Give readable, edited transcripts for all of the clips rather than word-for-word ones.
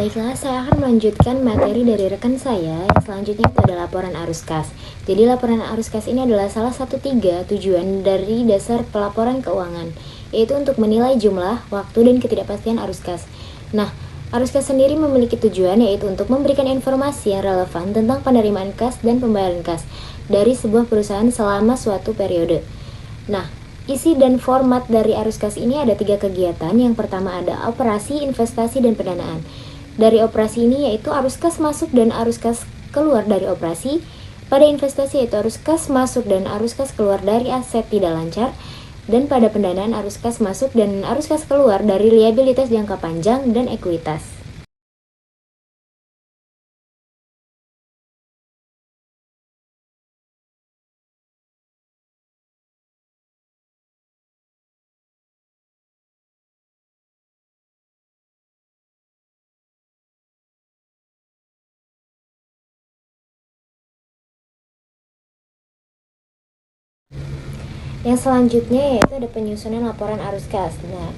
Baiklah, saya akan melanjutkan materi dari rekan saya. Yang selanjutnya itu adalah laporan arus kas. Jadi laporan arus kas ini adalah salah satu 3 tujuan dari dasar pelaporan keuangan, yaitu untuk menilai jumlah, waktu, dan ketidakpastian arus kas. Nah, arus kas sendiri memiliki tujuan yaitu untuk memberikan informasi yang relevan tentang penerimaan kas dan pembayaran kas dari sebuah perusahaan selama suatu periode. Nah, isi dan format dari arus kas ini ada 3 kegiatan. Yang pertama ada operasi, investasi, dan pendanaan. Dari operasi ini yaitu arus kas masuk dan arus kas keluar dari operasi. Pada investasi yaitu arus kas masuk dan arus kas keluar dari aset tidak lancar. Dan pada pendanaan arus kas masuk dan arus kas keluar dari liabilitas jangka panjang dan ekuitas. Yang selanjutnya yaitu ada penyusunan laporan arus kas. Nah,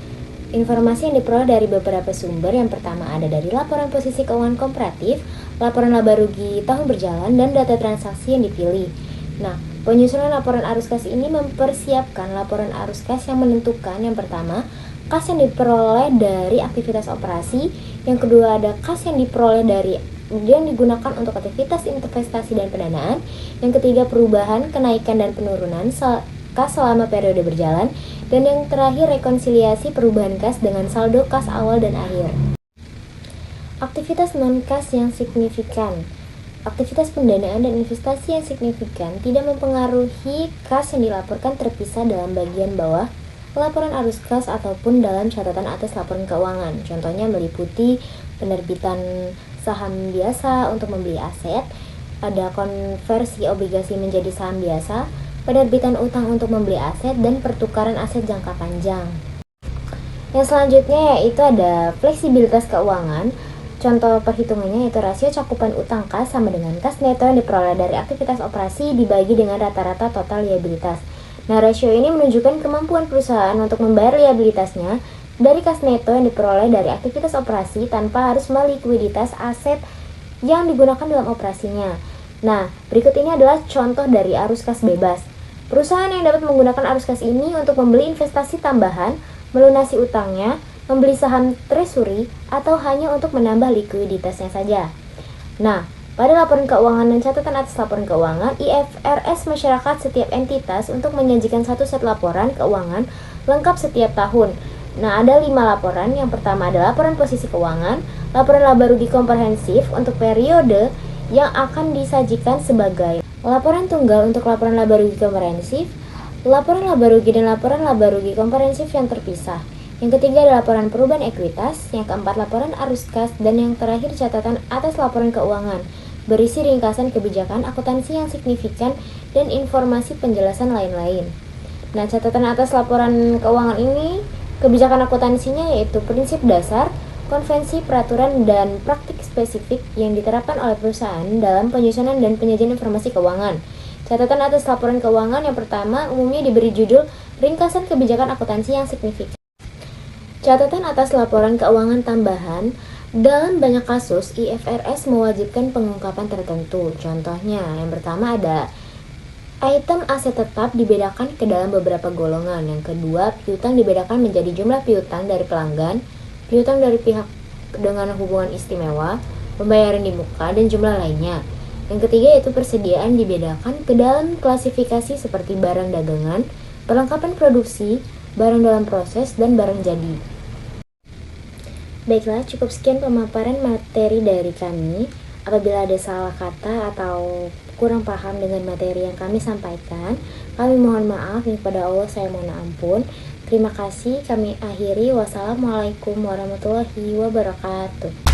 informasi yang diperoleh dari beberapa sumber. Yang pertama ada dari laporan posisi keuangan komparatif, laporan laba rugi tahun berjalan, dan data transaksi yang dipilih. Nah, penyusunan laporan arus kas ini mempersiapkan laporan arus kas yang menentukan yang pertama, kas yang diperoleh dari aktivitas operasi, yang kedua ada kas yang diperoleh dari yang digunakan untuk aktivitas investasi dan pendanaan, yang ketiga perubahan, kenaikan, dan penurunan kas selama periode berjalan, dan yang terakhir rekonsiliasi perubahan kas dengan saldo kas awal dan akhir. Aktivitas non-kas yang signifikan. Aktivitas pendanaan dan investasi yang signifikan tidak mempengaruhi kas yang dilaporkan terpisah dalam bagian bawah laporan arus kas ataupun dalam catatan atas laporan keuangan. Contohnya meliputi penerbitan saham biasa untuk membeli aset, ada konversi obligasi menjadi saham biasa, penerbitan utang untuk membeli aset, dan pertukaran aset jangka panjang. Yang selanjutnya yaitu ada fleksibilitas keuangan. Contoh perhitungannya yaitu rasio cakupan utang kas sama dengan kas neto yang diperoleh dari aktivitas operasi dibagi dengan rata-rata total liabilitas. Nah, rasio ini menunjukkan kemampuan perusahaan untuk membayar liabilitasnya dari kas neto yang diperoleh dari aktivitas operasi tanpa harus melikuiditas aset yang digunakan dalam operasinya. Nah, berikut ini adalah contoh dari arus kas bebas. Perusahaan yang dapat menggunakan arus kas ini untuk membeli investasi tambahan, melunasi utangnya, membeli saham treasury, atau hanya untuk menambah likuiditasnya saja. Nah, pada laporan keuangan dan catatan atas laporan keuangan, IFRS masyarakat setiap entitas untuk menyajikan satu set laporan keuangan lengkap setiap tahun. Nah, ada 5 laporan. Yang pertama adalah laporan posisi keuangan, laporan laba rugi komprehensif untuk periode yang akan disajikan sebagai laporan tunggal untuk laporan laba rugi komprehensif, laporan laba rugi dan laporan laba rugi komprehensif yang terpisah. Yang ketiga adalah laporan perubahan ekuitas, yang keempat laporan arus kas, dan yang terakhir catatan atas laporan keuangan berisi ringkasan kebijakan akuntansi yang signifikan dan informasi penjelasan lain-lain. Nah, catatan atas laporan keuangan ini kebijakan akuntansinya yaitu prinsip dasar, konvensi, peraturan, dan praktik spesifik yang diterapkan oleh perusahaan dalam penyusunan dan penyajian informasi keuangan. Catatan atas laporan keuangan yang pertama umumnya diberi judul ringkasan kebijakan akuntansi yang signifikan. Catatan atas laporan keuangan tambahan. Dalam banyak kasus, IFRS mewajibkan pengungkapan tertentu. Contohnya, yang pertama ada item aset tetap dibedakan ke dalam beberapa golongan. Yang kedua, piutang dibedakan menjadi jumlah piutang dari pelanggan, piutang dari pihak dengan hubungan istimewa, pembayaran di muka, dan jumlah lainnya. Yang ketiga yaitu persediaan dibedakan ke dalam klasifikasi seperti barang dagangan, perlengkapan produksi, barang dalam proses, dan barang jadi. Baiklah, cukup sekian pemaparan materi dari kami. Apabila ada salah kata atau kurang paham dengan materi yang kami sampaikan, kami mohon maaf, dan kepada Allah saya mohon ampun. Terima kasih, kami akhiri. Wassalamualaikum warahmatullahi wabarakatuh.